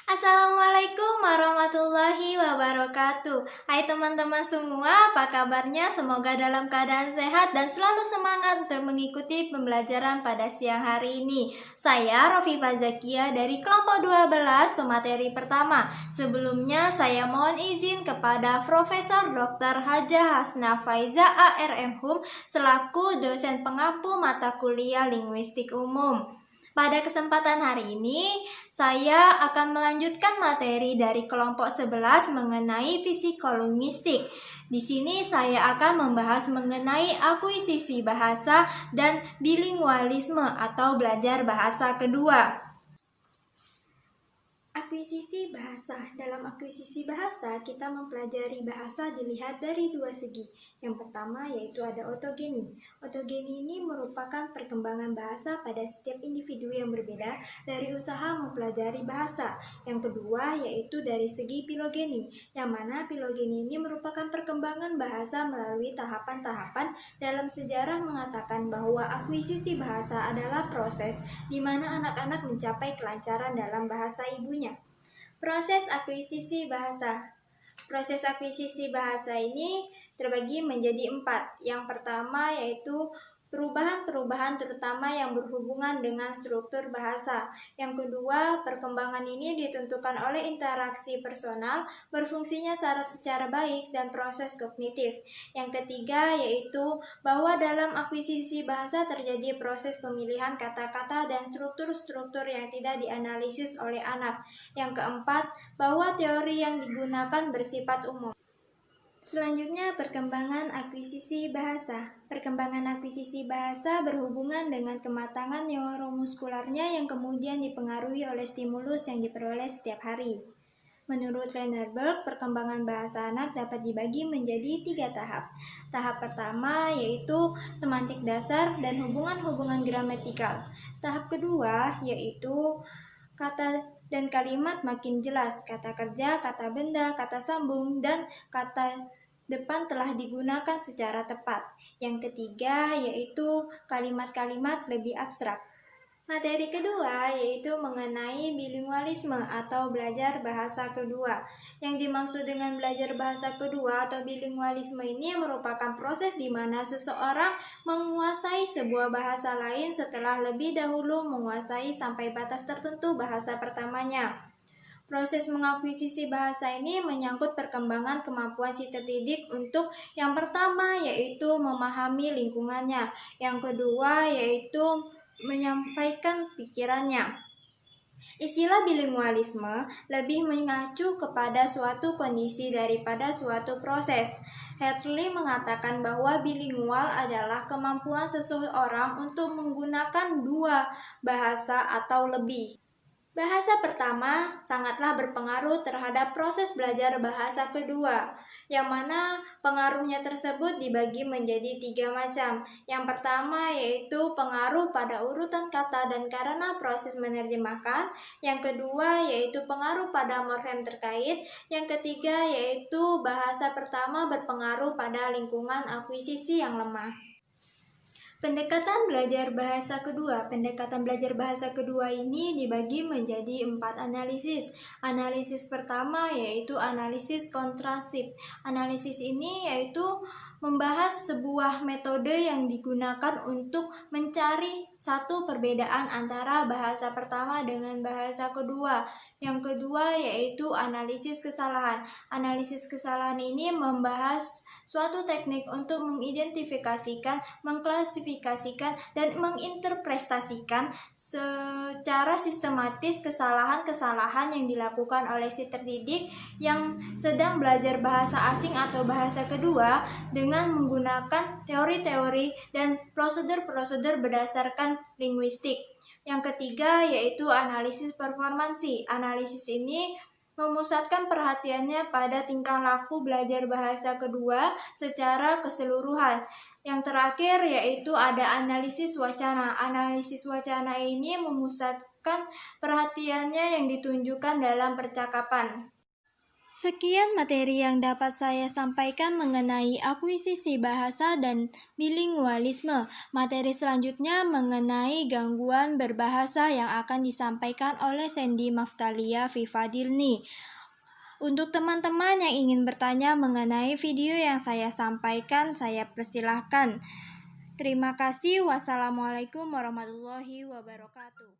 Assalamualaikum warahmatullahi wabarakatuh. Hai teman-teman semua, apa kabarnya? Semoga dalam keadaan sehat dan selalu semangat untuk mengikuti pembelajaran pada siang hari ini. Saya Rofifa Zakia dari kelompok 12 pemateri pertama. Sebelumnya saya mohon izin kepada Profesor Dr. Hajah Hasna Faiza ARM Hum selaku dosen pengampu mata kuliah linguistik umum. Pada kesempatan hari ini, saya akan melanjutkan materi dari kelompok 11 mengenai psikolinguistik. Di sini saya akan membahas mengenai akuisisi bahasa dan bilingualisme atau belajar bahasa kedua. Akuisisi bahasa. Dalam akuisisi bahasa, kita mempelajari bahasa dilihat dari dua segi. Yang pertama yaitu ada otogeni. Otogeni ini merupakan perkembangan bahasa pada setiap individu yang berbeda dari usaha mempelajari bahasa. Yang kedua yaitu dari segi filogeni, yang mana filogeni ini merupakan perkembangan bahasa melalui tahapan-tahapan. Dalam sejarah mengatakan bahwa akuisisi bahasa adalah proses di mana anak-anak mencapai kelancaran dalam bahasa ibunya. Proses akuisisi bahasa. Proses akuisisi bahasa ini terbagi menjadi 4. Yang pertama yaitu perubahan-perubahan terutama yang berhubungan dengan struktur bahasa. Yang kedua, perkembangan ini ditentukan oleh interaksi personal, berfungsinya saraf secara baik, dan proses kognitif. Yang ketiga yaitu bahwa dalam akuisisi bahasa terjadi proses pemilihan kata-kata dan struktur-struktur yang tidak dianalisis oleh anak. Yang keempat, bahwa teori yang digunakan bersifat umum. Selanjutnya, perkembangan akuisisi bahasa. Perkembangan akuisisi bahasa berhubungan dengan kematangan neuromuskularnya yang kemudian dipengaruhi oleh stimulus yang diperoleh setiap hari. Menurut Lennerberg, perkembangan bahasa anak dapat dibagi menjadi 3 tahap. Tahap pertama yaitu semantik dasar dan hubungan-hubungan gramatikal. Tahap kedua yaitu kata dan kalimat makin jelas, kata kerja, kata benda, kata sambung, dan kata depan telah digunakan secara tepat. Yang ketiga yaitu kalimat-kalimat lebih abstrak. Materi kedua yaitu mengenai bilingualisme atau belajar bahasa kedua. Yang dimaksud dengan belajar bahasa kedua atau bilingualisme ini merupakan proses di mana seseorang menguasai sebuah bahasa lain setelah lebih dahulu menguasai sampai batas tertentu bahasa pertamanya. Proses mengakuisisi bahasa ini menyangkut perkembangan kemampuan si terdidik untuk yang pertama yaitu memahami lingkungannya, yang kedua yaitu menyampaikan pikirannya. Istilah bilingualisme lebih mengacu kepada suatu kondisi daripada suatu proses. Hartley mengatakan bahwa bilingual adalah kemampuan seseorang untuk menggunakan dua bahasa atau lebih. Bahasa pertama sangatlah berpengaruh terhadap proses belajar bahasa kedua, yang mana pengaruhnya tersebut dibagi menjadi 3 macam. Yang pertama yaitu pengaruh pada urutan kata dan karena proses menerjemahkan. Yang kedua yaitu pengaruh pada morfem terkait. Yang ketiga yaitu bahasa pertama berpengaruh pada lingkungan akuisisi yang lemah. Pendekatan belajar bahasa kedua. Pendekatan belajar bahasa kedua ini dibagi menjadi 4 analisis. Analisis pertama yaitu analisis kontrasif. Analisis ini yaitu membahas sebuah metode yang digunakan untuk mencari satu perbedaan antara bahasa pertama dengan bahasa kedua. Yang kedua yaitu analisis kesalahan. Analisis kesalahan ini membahas suatu teknik untuk mengidentifikasikan, mengklasifikasikan, dan menginterpretasikan secara sistematis kesalahan-kesalahan yang dilakukan oleh si terdidik yang sedang belajar bahasa asing atau bahasa kedua dengan menggunakan teori-teori dan prosedur-prosedur berdasarkan linguistik. Yang ketiga yaitu analisis performansi. Analisis ini memusatkan perhatiannya pada tingkah laku belajar bahasa kedua secara keseluruhan. Yang terakhir yaitu ada analisis wacana. Analisis wacana ini memusatkan perhatiannya yang ditunjukkan dalam percakapan. Sekian materi yang dapat saya sampaikan mengenai akuisisi bahasa dan bilingualisme. Materi selanjutnya mengenai gangguan berbahasa yang akan disampaikan oleh Sandy Maftalia Vivadilni. Untuk teman-teman yang ingin bertanya mengenai video yang saya sampaikan, saya persilahkan. Terima kasih. Wassalamualaikum warahmatullahi wabarakatuh.